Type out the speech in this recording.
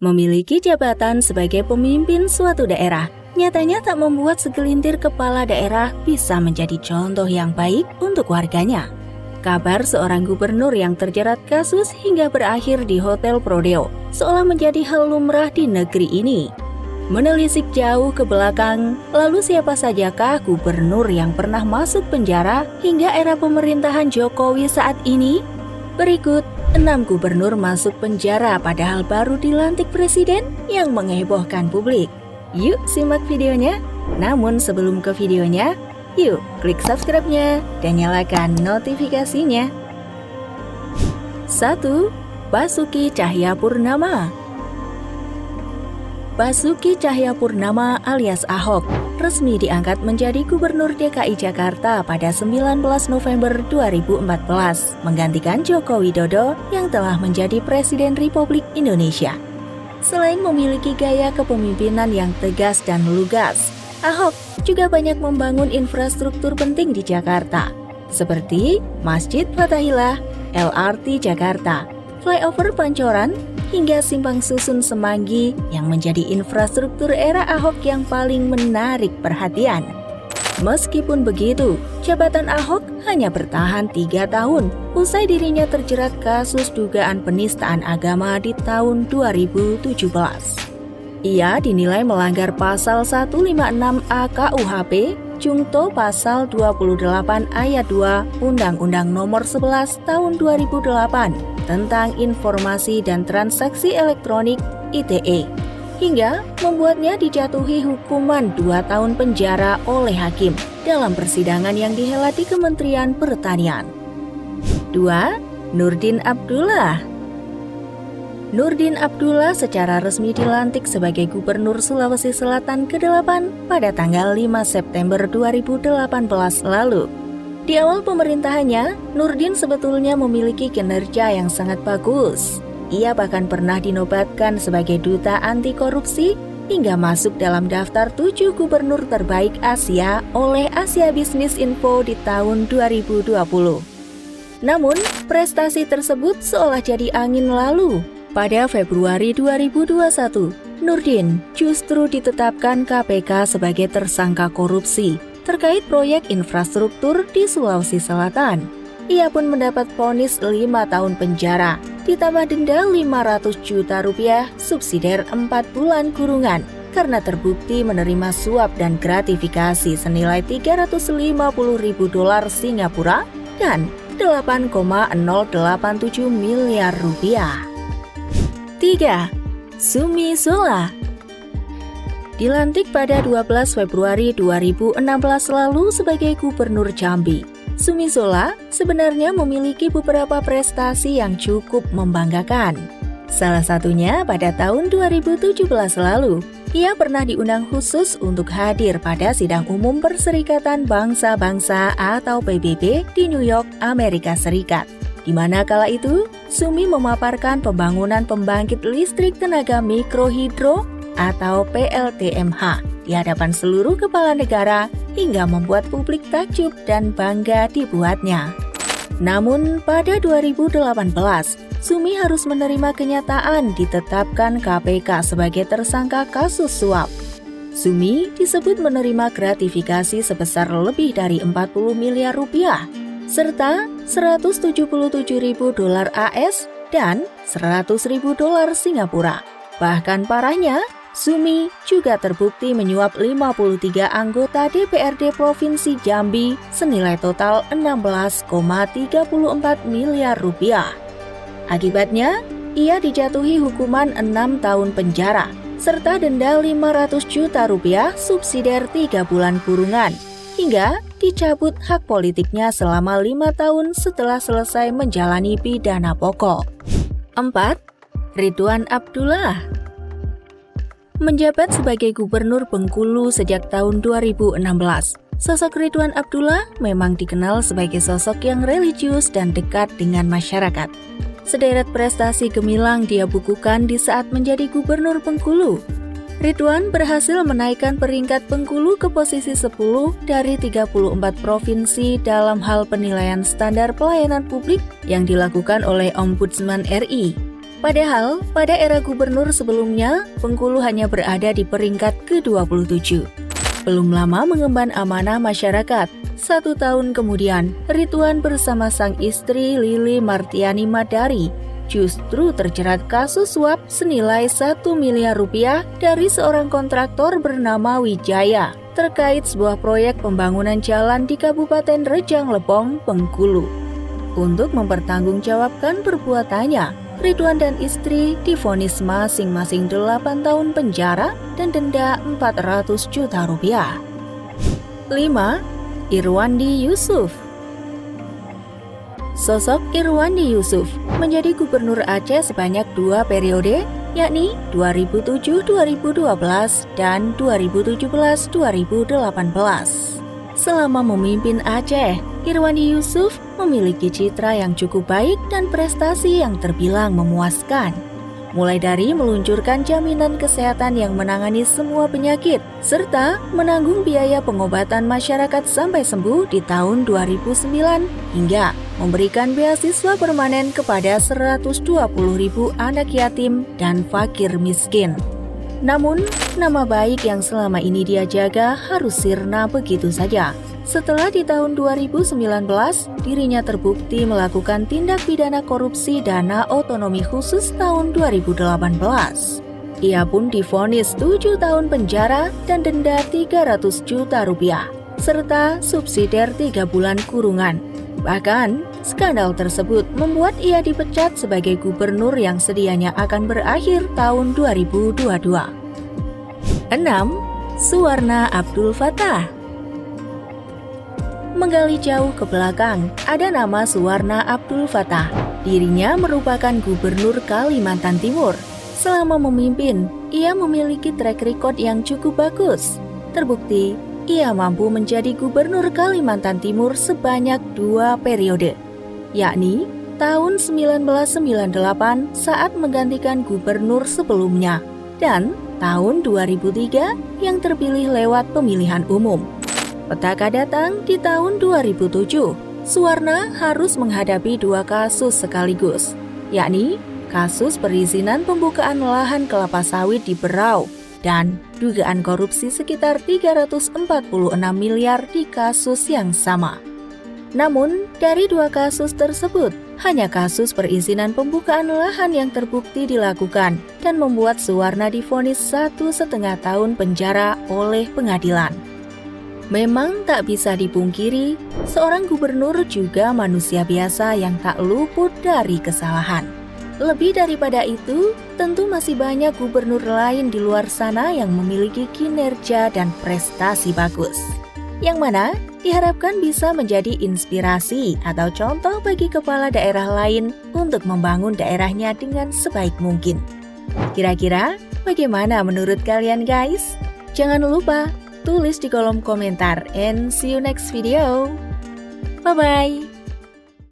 Memiliki jabatan sebagai pemimpin suatu daerah, nyatanya tak membuat segelintir kepala daerah bisa menjadi contoh yang baik untuk warganya. Kabar seorang gubernur yang terjerat kasus hingga berakhir di Hotel Prodeo seolah menjadi hal lumrah di negeri ini. Menelisik jauh ke belakang, lalu siapa sajakah gubernur yang pernah masuk penjara hingga era pemerintahan Jokowi saat ini? Berikut 6 gubernur masuk penjara padahal baru dilantik presiden yang menghebohkan publik. Yuk simak videonya. Namun sebelum ke videonya, yuk klik subscribe-nya dan nyalakan notifikasinya. 1. Basuki Cahayapurnama. Basuki Cahayapurnama alias Ahok resmi diangkat menjadi Gubernur DKI Jakarta pada 19 November 2014, menggantikan Joko Widodo yang telah menjadi Presiden Republik Indonesia. Selain memiliki gaya kepemimpinan yang tegas dan lugas, Ahok juga banyak membangun infrastruktur penting di Jakarta, seperti Masjid Fathahillah, LRT Jakarta, Flyover Pancoran, hingga Simpang Susun Semanggi yang menjadi infrastruktur era Ahok yang paling menarik perhatian. Meskipun begitu, jabatan Ahok hanya bertahan 3 tahun usai dirinya terjerat kasus dugaan penistaan agama di tahun 2017. Ia dinilai melanggar pasal 156A KUHP, Jungto pasal 28 ayat 2 Undang-Undang Nomor 11 Tahun 2008 tentang Informasi dan Transaksi Elektronik (ITE), hingga membuatnya dijatuhi hukuman 2 tahun penjara oleh hakim dalam persidangan yang dihelat di Kementerian Pertanian. 2. Nurdin Abdullah. Nurdin Abdullah secara resmi dilantik sebagai Gubernur Sulawesi Selatan ke-8 pada tanggal 5 September 2018 lalu. Di awal pemerintahannya, Nurdin sebetulnya memiliki kinerja yang sangat bagus. Ia bahkan pernah dinobatkan sebagai duta anti korupsi hingga masuk dalam daftar 7 gubernur terbaik Asia oleh Asia Business Info di tahun 2020. Namun, prestasi tersebut seolah jadi angin lalu. Pada Februari 2021, Nurdin justru ditetapkan KPK sebagai tersangka korupsi terkait proyek infrastruktur di Sulawesi Selatan. Ia pun mendapat vonis 5 tahun penjara, ditambah denda 500 juta rupiah, subsidiar 4 bulan kurungan, karena terbukti menerima suap dan gratifikasi senilai 350 ribu dolar Singapura dan 8,087 miliar rupiah. 3. Zumi Zola. Dilantik pada 12 Februari 2016 lalu sebagai Gubernur Jambi, Zumi Zola sebenarnya memiliki beberapa prestasi yang cukup membanggakan. Salah satunya pada tahun 2017 lalu, ia pernah diundang khusus untuk hadir pada Sidang Umum Perserikatan Bangsa-Bangsa atau PBB di New York, Amerika Serikat, di mana kala itu Zumi memaparkan pembangunan pembangkit listrik tenaga mikrohidro atau PLTMH di hadapan seluruh kepala negara hingga membuat publik takjub dan bangga dibuatnya. Namun pada 2018, Zumi harus menerima kenyataan ditetapkan KPK sebagai tersangka kasus suap. Zumi disebut menerima gratifikasi sebesar lebih dari 40 miliar rupiah, serta 177 ribu dolar AS dan 100 ribu dolar Singapura. Bahkan parahnya, Zumi juga terbukti menyuap 53 anggota DPRD Provinsi Jambi senilai total 16,34 miliar rupiah. Akibatnya, ia dijatuhi hukuman 6 tahun penjara, serta denda 500 juta rupiah subsidiar 3 bulan kurungan, hingga dicabut hak politiknya selama 5 tahun setelah selesai menjalani pidana pokok. 4. Ridwan Abdullah. Menjabat sebagai Gubernur Bengkulu sejak tahun 2016, sosok Ridwan Abdullah memang dikenal sebagai sosok yang religius dan dekat dengan masyarakat. Sederet prestasi gemilang dia bukukan di saat menjadi Gubernur Bengkulu. Ridwan berhasil menaikkan peringkat Bengkulu ke posisi 10 dari 34 provinsi dalam hal penilaian standar pelayanan publik yang dilakukan oleh Ombudsman RI. Padahal, pada era gubernur sebelumnya, Bengkulu hanya berada di peringkat ke-27. Belum lama mengemban amanah masyarakat. 1 tahun kemudian, Ridwan bersama sang istri Lili Martiani Madari justru terjerat kasus suap senilai 1 miliar rupiah dari seorang kontraktor bernama Wijaya terkait sebuah proyek pembangunan jalan di Kabupaten Rejang Lebong, Bengkulu. Untuk mempertanggungjawabkan perbuatannya, Ridwan dan istri divonis masing-masing 8 tahun penjara dan denda 400 juta rupiah. 5. Irwandi Yusuf. Sosok Irwandi Yusuf menjadi gubernur Aceh sebanyak 2 periode, yakni 2007-2012 dan 2017-2018. Selama memimpin Aceh, Irwandi Yusuf memiliki citra yang cukup baik dan prestasi yang terbilang memuaskan. Mulai dari meluncurkan jaminan kesehatan yang menangani semua penyakit, serta menanggung biaya pengobatan masyarakat sampai sembuh di tahun 2009, hingga memberikan beasiswa permanen kepada 120.000 anak yatim dan fakir miskin. Namun, nama baik yang selama ini dia jaga harus sirna begitu saja. Setelah di tahun 2019, dirinya terbukti melakukan tindak pidana korupsi dana otonomi khusus tahun 2018. Ia pun divonis 7 tahun penjara dan denda 300 juta rupiah, serta subsidiar 3 bulan kurungan. Bahkan, skandal tersebut membuat ia dipecat sebagai gubernur yang sedianya akan berakhir tahun 2022. 6. Suwarna Abdul Fattah. Menggali jauh ke belakang, ada nama Suwarna Abdul Fattah. Dirinya merupakan gubernur Kalimantan Timur. Selama memimpin, ia memiliki track record yang cukup bagus. Terbukti, ia mampu menjadi gubernur Kalimantan Timur sebanyak 2 periode, yakni tahun 1998 saat menggantikan gubernur sebelumnya, dan tahun 2003 yang terpilih lewat pemilihan umum. Petaka datang di tahun 2007, Suwarna harus menghadapi 2 kasus sekaligus, yakni kasus perizinan pembukaan lahan kelapa sawit di Berau dan dugaan korupsi sekitar 346 miliar di kasus yang sama. Namun, dari 2 kasus tersebut, hanya kasus perizinan pembukaan lahan yang terbukti dilakukan dan membuat Suwarna divonis 1,5 tahun penjara oleh pengadilan. Memang tak bisa dipungkiri, seorang gubernur juga manusia biasa yang tak luput dari kesalahan. Lebih daripada itu, tentu masih banyak gubernur lain di luar sana yang memiliki kinerja dan prestasi bagus, yang mana diharapkan bisa menjadi inspirasi atau contoh bagi kepala daerah lain untuk membangun daerahnya dengan sebaik mungkin. Kira-kira bagaimana menurut kalian guys? Jangan lupa tulis di kolom komentar and see you next video. Bye-bye.